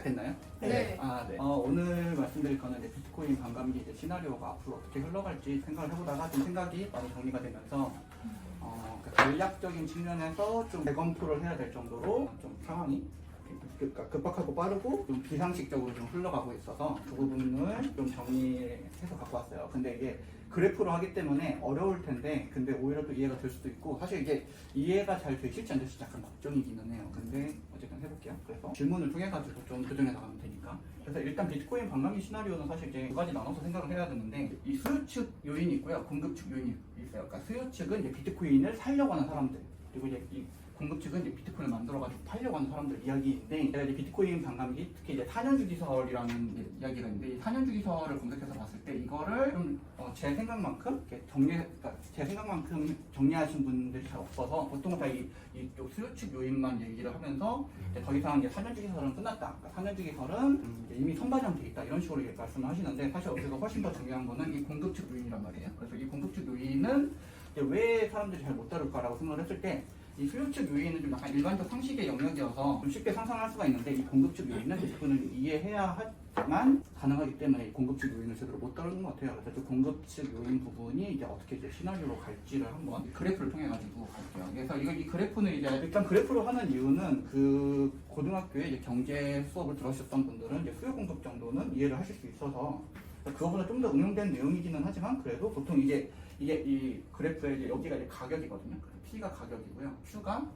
시작됐나요? 네. 네. 오늘 말씀드릴 거는 이제 비트코인 반감기 이제 시나리오가 앞으로 어떻게 흘러갈지 생각을 해보다가 좀 생각이 많이 정리가 되면서 그 전략적인 측면에서 좀 재검토를 해야 될 정도로 좀 상황이 급박하고 빠르고 좀 비상식적으로 좀 흘러가고 있어서 그 부분을 좀 정리해서 갖고 왔어요. 근데 이게 그래프로 하기 때문에 어려울 텐데 근데 오히려 또 이해가 될 수도 있고 사실 이게 이해가 잘 되실지 안 되실지 약간 걱정이기는 해요. 근데 어쨌든 해볼게요. 그래서 질문을 통해 가지고 좀 조정해 나가면 되니까. 그래서 일단 비트코인 반감기 시나리오는 사실 이제 두 가지 나눠서 생각을 해야 되는데 이 수요 측 요인이 있고요, 공급 측 요인이 있어요. 그러니까 수요 측은 이제 비트코인을 살려고 하는 사람들, 그리고 이제 이 공급 측은 이제 비트코인을 만들어가지고 팔려고 하는 사람들 이야기인데, 제가 이제 비트코인 반감기, 특히 이제 4년주기설이라는 이야기가 있는데, 이 4년주기설을 검색해서 봤을 때 이거를 좀 제 생각만큼 그러니까 제 생각만큼 정리하신 분들이 잘 없어서 보통 다 이쪽 수요 측 요인만 얘기를 하면서 더 이상 이제 4년주기설은 끝났다. 그러니까 4년주기설은 이미 선반영돼 있다 이런 식으로 말씀을 하시는데, 사실 여기서 훨씬 더 중요한 거는 이 공급 측 요인이란 말이에요. 그래서 이 공급 측 요인은 왜 사람들이 잘 못 다룰까라고 생각을 했을 때, 이 수요 측 요인은 좀 약간 일반적 상식의 영역이어서 좀 쉽게 상상할 수가 있는데, 이 공급 측 요인은 비트코인을 이해해야 하지만 가능하기 때문에 이 공급 측 요인을 제대로 못 다루는 것 같아요. 그래서 그 공급 측 요인 부분이 이제 어떻게 이제 시나리오로 갈지를 한번 그래프를 통해 가지고 갈게요. 그래서 이 그래프는 이제 일단 그래프로 하는 이유는 그 고등학교에 이제 경제 수업을 들으셨던 분들은 이제 수요 공급 정도는 이해를 하실 수 있어서 그거보다 좀 더 응용된 내용이기는 하지만, 그래도 보통 이게 이 그래프에 이제 여기가 이제 가격이거든요. P가 가격이고요. Q가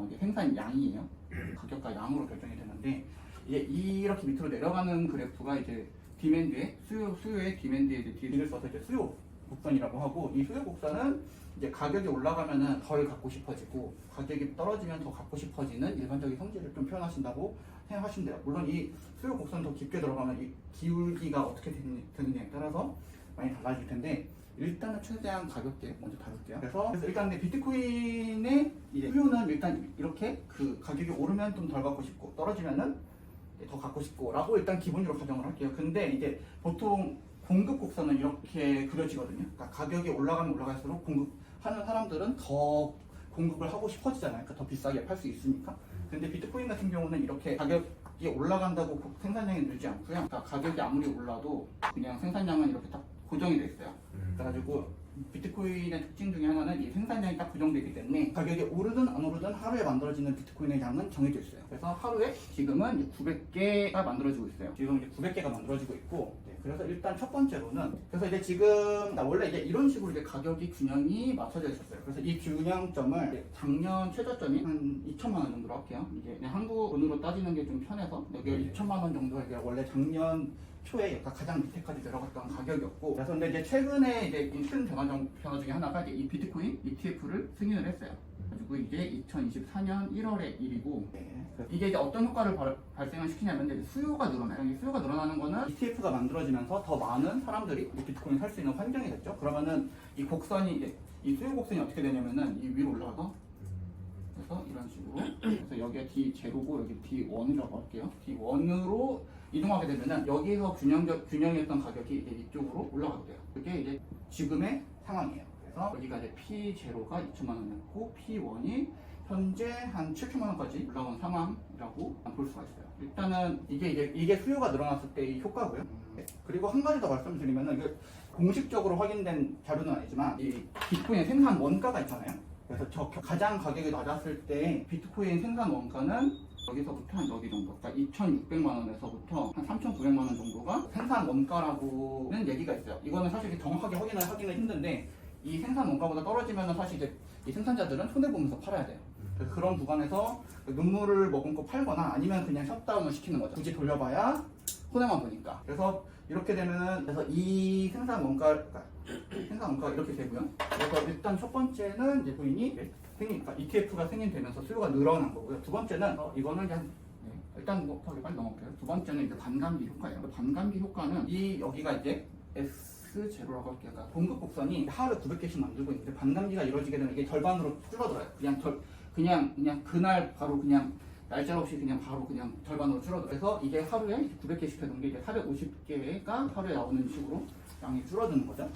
이제 생산 양이에요. 가격과 양으로 결정이 되는데, 이제 이렇게 밑으로 내려가는 그래프가 이제 디맨드의 수요의 디맨드에 이제 D를 써서 이제 수요 곡선이라고 하고, 이 수요 곡선은 이제 가격이 올라가면은 덜 갖고 싶어지고 가격이 떨어지면 더 갖고 싶어지는 일반적인 성질을 좀 표현하신다고 생각하시면 돼요. 물론 이 수요 곡선 더 깊게 들어가면 이 기울기가 어떻게 되느냐에 따라서 많이 달라질 텐데, 일단은 최대한 가볍게 먼저 다룰게요. 그래서 일단 비트코인의 이제 수요는 일단 이렇게 그 가격이 오르면 좀 덜 갖고 싶고 떨어지면은 더 갖고 싶고 라고 일단 기본적으로 가정을 할게요. 근데 이제 보통 공급 곡선은 이렇게 그려지거든요. 그러니까 가격이 올라가면 올라갈수록 공급하는 사람들은 더 공급을 하고 싶어지잖아요. 그러니까 더 비싸게 팔 수 있으니까. 근데 비트코인 같은 경우는 이렇게 가격이 올라간다고 생산량이 늘지 않고요. 그러니까 가격이 아무리 올라도 그냥 생산량은 이렇게 딱 고정이 돼 있어요. 그래가지고 비트코인의 특징 중에 하나는 이 생산량이 딱 고정되기 때문에 가격이 오르든 안 오르든 하루에 만들어지는 비트코인의 양은 정해져 있어요. 그래서 하루에 지금은 이제 900개가 만들어지고 있어요. 지금 이제 900개가 만들어지고 있고, 그래서 일단 첫 번째로는, 그래서 이제 지금 원래 이제 이런 식으로 이제 가격이 균형이 맞춰져 있었어요. 그래서 이 균형점을 작년 최저점이 한 2천만 원 정도로 할게요. 이게 그냥 한국 돈으로 따지는 게 좀 편해서 여기 2천만 원 정도가 이게 원래 작년 초에 가장 밑에까지 내려갔던 가격이었고, 그래서 근데 이제 최근에 이제 큰 변화 중에 하나가 이제 이 비트코인 ETF를 승인을 했어요. 그리고 이게 2024년 1월의 일이고, 이게 이제 어떤 효과를 발생을 시키냐면 이제 수요가 늘어나요. 이 수요가 늘어나는 거는 ETF가 만들어지면서 더 많은 사람들이 비트코인을 살 수 있는 환경이 됐죠. 그러면은 이 곡선이 이제 이 수요 곡선이 어떻게 되냐면은 이 위로 올라가서, 그래서 이런 식으로, 그래서 여기가 D0고 여기 D1이라고 할게요. D1으로 이동하게 되면은 여기에서 균형이었던 가격이 이제 이쪽으로 올라가게 돼요. 그게 이제 지금의 상황이에요. 그래서 여기가 이제 P0가 2천만 원이었고 P1이 현재 한 7천만 원까지 올라온 상황이라고 볼 수가 있어요. 일단은 이게 수요가 늘어났을 때의 효과고요. 그리고 한 가지 더 말씀드리면은 이게 공식적으로 확인된 자료는 아니지만 이 비트코인의 생산 원가가 있잖아요. 그래서 가장 가격이 낮았을 때 비트코인 생산 원가는 여기서부터 한 여기 정도, 그러니까 2,600만 원에서부터 한 3,900만 원 정도가 생산 원가라고는 얘기가 있어요. 이거는 사실 정확하게 하기는 힘든데, 이 생산 원가보다 떨어지면 사실 이제 이 생산자들은 손해보면서 팔아야 돼요. 그래서 그런 구간에서 눈물을 머금고 팔거나 아니면 그냥 셧다운을 시키는 거죠. 굳이 돌려봐야 손해만 보니까. 그래서 이렇게 되면은, 그래서 이 생산 원가가 이렇게 되고요. 그래서 일단 첫 번째는 이제 코인이 그러니까 ETF가 승인되면서 수요가 늘어난 거고요. 두 번째는 이거는 그냥 일단 빨리 넘어갈게요. 두 번째는 이제 반감기 효과예요. 반감기 효과는 여기가 이제 S0라고 할게요. 그러니까 공급 곡선이 하루에 900개씩 만들고 있는데 반감기가 이루어지게 되면 이게 절반으로 줄어들어요. 그냥 그날 바로 그냥 날짜 없이 그냥 바로 그냥 절반으로 줄어들어요. 그래서 이게 하루에 900개씩 되는 게 이제 450개가 하루에 나오는 식으로 양이 줄어드는 거죠.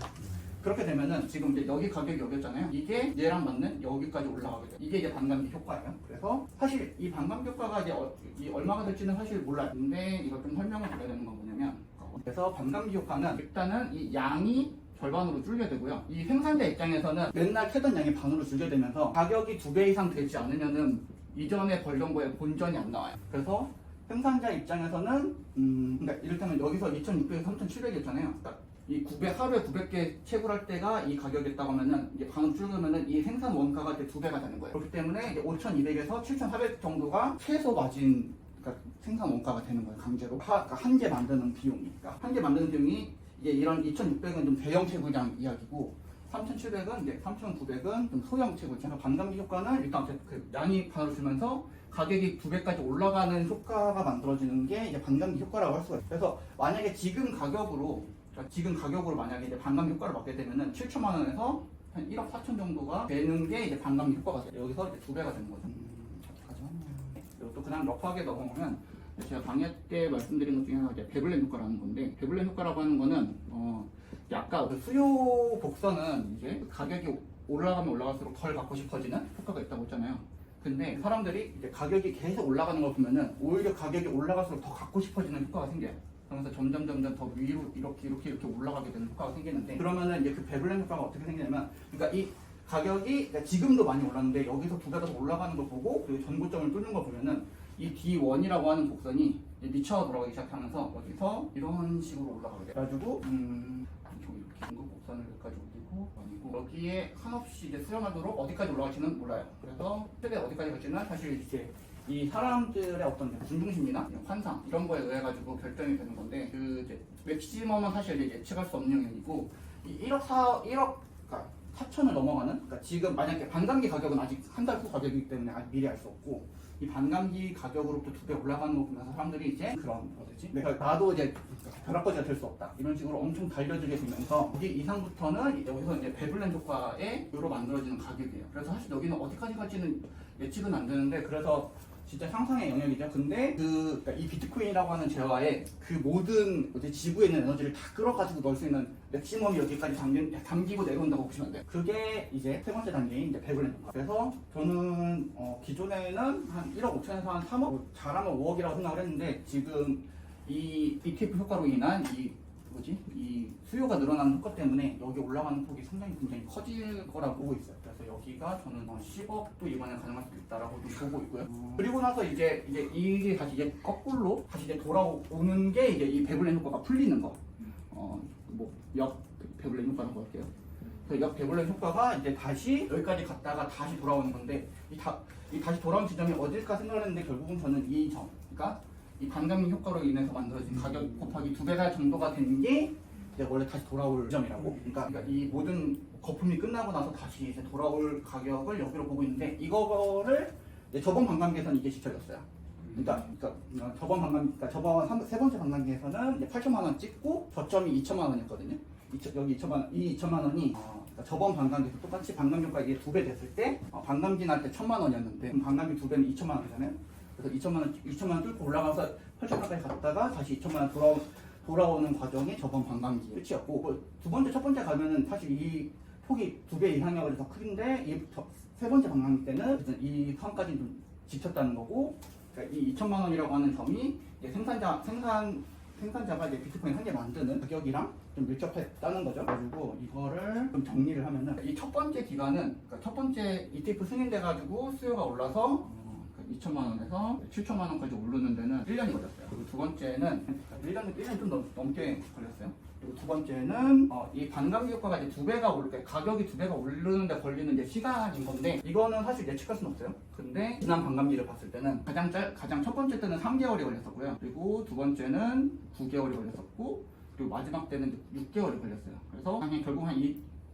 그렇게 되면은 지금 이제 여기 가격이 여기였잖아요. 이게 얘랑 맞는 여기까지 올라가게 돼요. 이게 이제 반감기 효과예요. 그래서 사실 이 반감기 효과가 이제 이 얼마가 될지는 사실 몰라요. 근데 이걸 좀 설명을 드려야 되는 건 뭐냐면, 그래서 반감기 효과는 일단은 이 양이 절반으로 줄게 되고요. 이 생산자 입장에서는 맨날 캐던 양이 반으로 줄게 되면서 가격이 2배 이상 되지 않으면은 이전에 벌던 거에 본전이 안 나와요. 그래서 생산자 입장에서는 그러니까 이를테면 여기서 2,600에서 3,700이었잖아요. 그러니까 이 900, 하루에 900개 채굴할 때가 이 가격이었다고 하면은 이제 반으로 줄으면은 이 생산 원가가 이제 2배가 되는 거예요. 그렇기 때문에 이제 5,200에서 7,400 정도가 최소 마진, 그러니까 생산 원가가 되는 거예요. 강제로 그러니까 한 개 만드는 비용이. 그러니까 한 개 만드는 비용이 이제 이런 2,600은 좀 대형 채굴장 이야기고 3,700은 이제 3,900은 좀 소형 채굴장. 반감기 효과는 일단 그 양이 반으로 줄면서 가격이 2배까지 올라가는 효과가 만들어지는 게 이제 반감기 효과라고 할 수가 있어요. 그래서 만약에 지금 가격으로 만약에 이제 반감기 효과를 받게 되면은 7천만 원에서 한 1억 4천 정도가 되는 게 이제 반감기 효과가 돼요. 여기서 이제 2배가 되는 거죠. 그리고 또 그냥 러프하게 넘어가면 제가 강의 때 말씀드린 것 중에 하나가 이제 베블렌 효과라는 건데, 베블렌 효과라고 하는 거는 아까 그 수요 곡선은 이제 가격이 올라가면 올라갈수록 덜 갖고 싶어지는 효과가 있다고 했잖아요. 근데 사람들이 이제 가격이 계속 올라가는 걸 보면은 오히려 가격이 올라갈수록 더 갖고 싶어지는 효과가 생겨요. 그러면서 점점 더 위로 이렇게 올라가게 되는 효과가 생기는데, 그러면은 이제 그 베블렌 효과가 어떻게 생기냐면, 그러니까 이 가격이 그러니까 지금도 많이 올랐는데 여기서 2배가 더 올라가는 걸 보고 그리고 전고점을 뚫는 걸 보면은 이 D1이라고 하는 곡선이 미쳐 돌아가기 시작하면서 여기서 이런 식으로 올라가게 돼요. 그래가지고 이렇게 곡선을 여기까지 올리고 아니고 여기에 한없이 이제 수렴하도록 어디까지 올라갈지는 몰라요. 그래서 최대 어디까지 갈지는 사실 이제 이 사람들의 어떤 군중심리나 환상 이런 거에 의해 가지고 결정이 되는 건데, 그 이제 맥시멈은 사실 이제 예측할 수 없는 영역이고, 이 1억 4천을 넘어가는, 그러니까 지금 만약에 반감기 가격은 아직 한 달 후 가격이기 때문에 아직 미리 알 수 없고, 이 반감기 가격으로부터 2배 올라가는 거 보면서 사람들이 이제 그런 거지. 내가 나도 이제 벼락거지가 될 수 없다 이런 식으로 엄청 달려들게 되면서 여기 이상부터는 여기서 이제 베블렌 효과에 요로 만들어지는 가격이에요. 그래서 사실 여기는 어디까지 갈지는 예측은 안 되는데, 그래서 진짜 상상의 영역이죠. 근데 그러니까 이 비트코인이라고 하는 재화에 그 모든 지구에 있는 에너지를 다 끌어가지고 넣을 수 있는 맥시멈이 여기까지 담기고 내려온다고 보시면 돼요. 그게 이제 세 번째 단계인 이제 베블렌 효과. 그래서 저는 기존에는 한 1억 5천에서 한 3억, 잘하면 5억이라고 생각을 했는데, 지금 이 ETF 효과로 인한 이 수요가 늘어나는 효과 때문에 여기 올라가는 폭이 상당히 굉장히 커질 거라고 보고 있어요. 그래서 여기가 저는 10억도 이번에 가능할 수도 있다라고 좀 보고 있고요. 그리고 나서 이제 이게 다시 이제 거꾸로 다시 이제 돌아오는 게 이제 이 베블렌 효과가 풀리는 거. 역 베블렌 효과라고 할게요. 그래서 역 베블렌 효과가 이제 다시 여기까지 갔다가 다시 돌아오는 건데, 이 다시 돌아온 지점이 어딜까 생각을 했는데 결국은 저는 이 점, 그러니까 이 반감기 효과로 인해서 만들어진 가격 곱하기 2배가 정도가 된 게 이제 원래 다시 돌아올 지점이라고. 그러니까 이 모든 거품이 끝나고 나서 다시 이제 돌아올 가격을 여기로 보고 있는데, 이거를 이제 저번 반감기에서는 이게 지켜졌어요. 그러니까 저번 세 번째 반감기에서는 이제 8천만 원 찍고 저점이 2천만 원이었거든요. 여기 2천만 원이 그러니까 저번 반감기에서 똑같이 반감기 효과 이게 2배 됐을 때 반감기 날 때 1천만 원이었는데 반감기 2배는 2천만 원이잖아요. 그래서 2천만 원 뚫고 올라가서 8천만 원까지 갔다가 다시 2천만 원 돌아오는 과정이 저번 반감기 끝이었고, 두 번째, 첫 번째 가면은 사실 이 폭이 2배 이상이어서 더 큰데, 세 번째 반감기 때는 이 선까지 좀 지쳤다는 거고, 그러니까 이 2천만 원이라고 하는 점이 이제 생산자가 이제 비트코인 한 개 만드는 가격이랑 좀 밀접했다는 거죠. 그리고 이거를 좀 정리를 하면은 이 첫 번째 기간은, 그러니까 첫 번째 ETF 승인돼가지고 수요가 올라서 2천만 원에서 7천만 원까지 오르는 데는 1년이 걸렸어요. 그리고 두 번째는 1년 좀 넘게 걸렸어요. 그리고 두 번째는 이 반감기 효과가 이제 2배가 가격이 2배가 오르는데 걸리는 이제 시간인 건데, 이거는 사실 예측할 수는 없어요. 근데 지난 반감기를 봤을 때는 가장 첫 번째 때는 3개월이 걸렸었고요. 그리고 두 번째는 9개월이 걸렸었고, 그리고 마지막 때는 6개월이 걸렸어요. 그래서 결국 한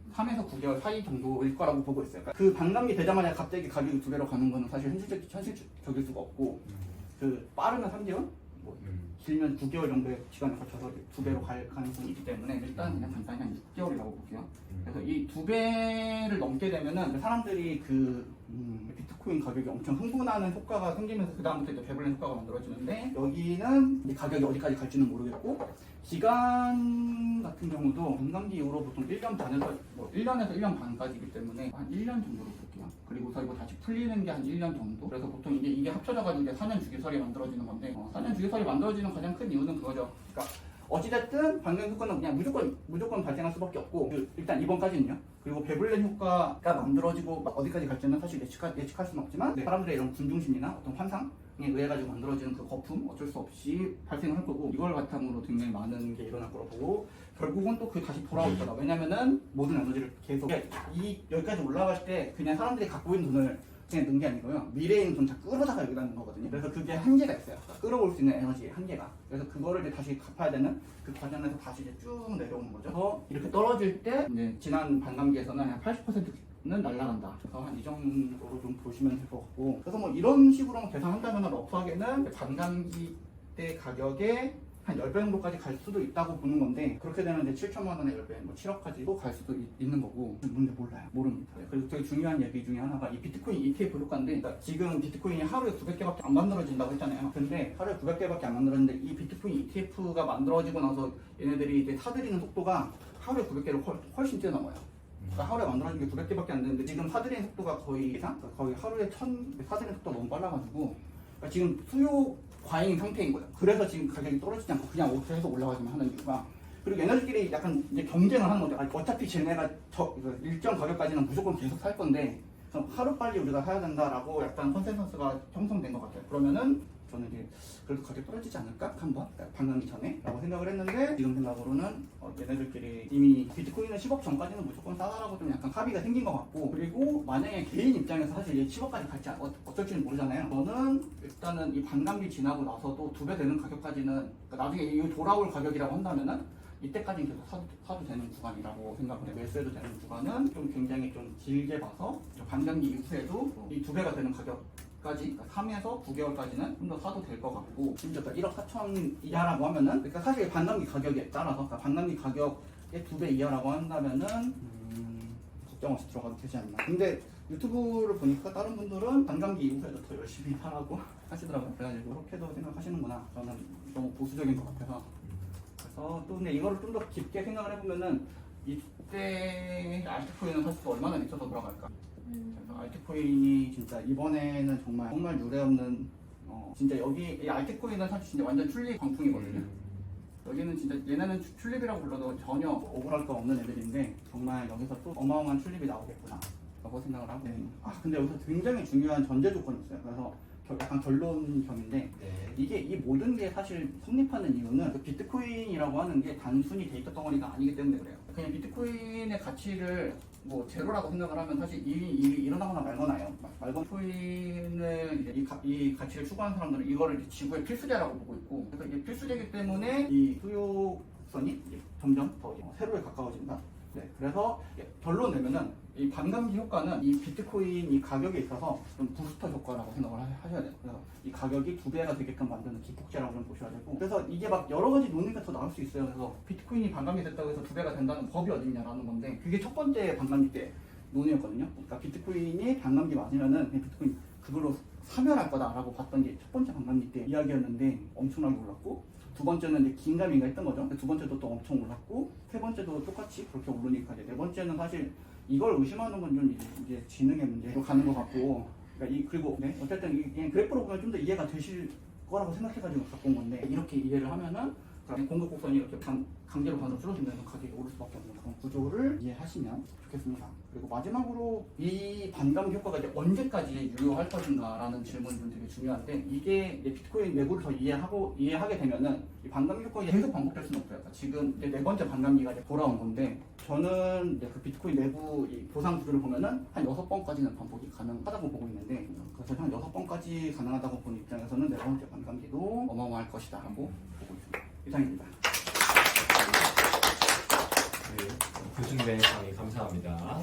3에서 9개월 사이 정도일 거라고 보고 있어요. 그 반감기 되자마자 갑자기 가격이 2배로 가는 거는 사실 현실적일 수가 없고, 그 빠르면 3개월, 길면 9개월 정도의 시간을 거쳐서 2배로 갈 가능성이 있기 때문에 일단 그냥 간단히 한 6개월이라고 볼게요. 그래서 이 2배를 넘게 되면은 사람들이 그 비트코인 가격이 엄청 흥분하는 효과가 생기면서 그 다음부터 이제 배불린 효과가 만들어지는데 여기는 이제 가격이 어디까지 갈지는 모르겠고 기간 같은 경우도 반감기 이후로 보통 1년 반에서 1년에서 1년 반까지이기 때문에 한 1년 정도로 볼게요. 그리고서 이거 다시 풀리는 게 한 1년 정도. 그래서 보통 이게 합쳐져가지고 이제 4년 주기설이 만들어지는 건데 4년 주기설이 만들어지는 가장 큰 이유는 그거죠. 그러니까 어찌됐든 반감 효과는 그냥 무조건 발생할 수밖에 없고 일단 이번까지는요. 그리고 배불린 효과가 만들어지고 어디까지 갈지는 사실 예측할 수는 없지만 사람들의 이런 군중심리나 어떤 환상에 의해 가지고 만들어지는 그 거품 어쩔 수 없이 발생할 거고 이걸 바탕으로 굉장히 많은 게 일어날 거라고 보고 결국은 또 그 다시 돌아올 거다. 왜냐면은 모든 에너지를 계속 여기까지 올라갈 때 그냥 사람들이 갖고 있는 돈을 그냥 넣은 게 아니고요. 미래에 있는 돈 다 끌어다가 여기다 넣는 거거든요. 그래서 그게 한계가 있어요. 끌어올 수 있는 에너지의 한계가. 그래서 그거를 이제 다시 갚아야 되는 그 과정에서 다시 이제 쭉 내려오는 거죠. 그래서 이렇게 떨어질 때 이제 지난 반감기에서는 한 80%는 날아간다. 그래서 한 이 정도로 좀 보시면 될 것 같고. 그래서 뭐 이런 식으로 계산한다면 러프하게는 반감기 때 가격에 한 10배 정도까지 갈 수도 있다고 보는 건데 그렇게 되면 이제 7천만 원의 10배, 뭐 7억까지도 갈 수도 있는 거고 뭔지 몰라요. 모릅니다. 그리고 되게 중요한 얘기 중에 하나가 이 비트코인 ETF 효과인데 그러니까 지금 비트코인이 하루에 900개밖에 안 만들어진다고 했잖아요. 근데 하루에 900개밖에 안 만들어지는데 이 비트코인 ETF가 만들어지고 나서 얘네들이 이제 사들이는 속도가 하루에 900개를 훨씬 뛰어넘어요. 그러니까 하루에 만들어진 게 900개밖에 안 되는데 지금 사들이는 속도가 거의 하루에 1000 사들이는 속도가 너무 빨라가지고 그러니까 지금 수요 과잉 상태인 거예요. 그래서 지금 가격이 떨어지지 않고 그냥 계속 올라가기만 하는 이유가 그리고 얘네들끼리 약간 이제 경쟁을 하는 거죠. 어차피 쟤네가 일정 가격까지는 무조건 계속 살 건데 하루빨리 우리가 사야 된다라고 약간 컨센서스가 형성된 것 같아요. 그러면은 저는 이제 그래도 가격 떨어지지 않을까? 한번 반감기 전에 라고 생각을 했는데 지금 생각으로는 얘네들끼리 이미 비트코인은 10억 전까지는 무조건 싸다라고 좀 약간 합의가 생긴 것 같고 그리고 만약에 개인 입장에서 사실 이제 10억까지 갈지 어쩔지는 모르잖아요. 저는 일단은 이 반감기 지나고 나서도 2배 되는 가격까지는 그러니까 나중에 이 돌아올 가격이라고 한다면은 이때까지는 계속 사도 되는 구간이라고 생각을 해요. 매수해도 되는 구간은 좀 굉장히 좀 길게 봐서 반감기 이후에도 이 2배가 되는 가격까지 그러니까 3에서 9개월까지는 좀 더 사도 될 것 같고 심지어 1억 4천 이하라고 하면은 그러니까 사실 반감기 가격에 따라서 그러니까 반감기 가격의 2배 이하라고 한다면은 걱정 없이 들어가도 되지 않나. 근데 유튜브를 보니까 다른 분들은 반감기 이후에도 더 열심히 하라고 하시더라고요. 그래가지고 그렇게도 생각하시는구나. 저는 너무 보수적인 것 같아서 또 근데 이거를 좀 더 깊게 생각을 해보면은 이때 알트코인은 사실 또 얼마나 미쳐서 돌아갈까? 그래서 알트코인이 진짜 이번에는 정말 유례없는 진짜 여기 이 알트코인은 사실 진짜 완전 출립 광풍이거든요. 여기는 진짜 얘네는 출립이라고 불러도 전혀 억울할 거 없는 애들인데 정말 여기서 또 어마어마한 출립이 나오겠구나 라고 생각을 하고 근데 여기서 굉장히 중요한 전제 조건이 있어요. 그래서 약간 결론형인데 이게 이 모든 게 사실 성립하는 이유는 그 비트코인이라고 하는 게 단순히 데이터 덩어리가 아니기 때문에 그래요. 그냥 비트코인의 가치를 뭐 제로라고 생각을 하면 사실 일이 일어나거나 말거나요. 비트코인을 이제 이 가치를 추구하는 사람들은 이거를 이제 지구의 필수제라고 보고 있고 그래서 이게 필수제이기 때문에 이 수요선이 이제 점점 더 세로에 가까워진다. 그래서 결론 내면은 이 반감기 효과는 이 비트코인 이 가격에 있어서 좀 부스터 효과라고 생각을 하셔야 돼요. 그래서 이 가격이 2배가 되게끔 만드는 기폭제라고 좀 보셔야 되고 그래서 이게 막 여러 가지 논의가 더 나올 수 있어요. 그래서 비트코인이 반감기 됐다고 해서 2배가 된다는 법이 어딨냐라는 건데 그게 첫 번째 반감기 때 논의였거든요. 그러니까 비트코인이 반감기 맞으면은 비트코인 그걸로 사멸할 거다라고 봤던 게 첫 번째 반감기 때 이야기였는데 엄청나게 올랐고 두 번째는 이제 긴가민가 했던 거죠. 두 번째도 또 엄청 올랐고 세 번째도 똑같이 그렇게 오르니까 이제 네 번째는 사실 이걸 의심하는 건 좀 이제 지능의 문제로 가는 것 같고 그러니까 그리고 어쨌든 이 그래프로 보면 좀 더 이해가 되실 거라고 생각해가지고 갖고 온 건데 이렇게 이해를 하면은 공급 곡선이 이렇게 강제로 반으로 줄어들면서 가격이 오를 수밖에 없는 그런 구조를 이해하시면 좋겠습니다. 그리고 마지막으로 이 반감기 효과가 이제 언제까지 유효할 것인가라는 질문이 좀 되게 중요한데 이게 이제 비트코인 내부를 더 이해하게 되면은 이 반감기 효과가 계속 반복될 수는 없어요. 그러니까 지금 이제 네 번째 반감기가 이제 돌아온 건데 저는 이제 그 비트코인 내부 이 보상 구조를 보면은 한 6번까지는 반복이 가능하다고 보고 있는데 그래서 한 6번까지 가능하다고 보는 입장에서는 네 번째 반감기도 어마어마할 것이다 라고 보고 있습니다. 이상입니다. 교수님의 강의 감사합니다.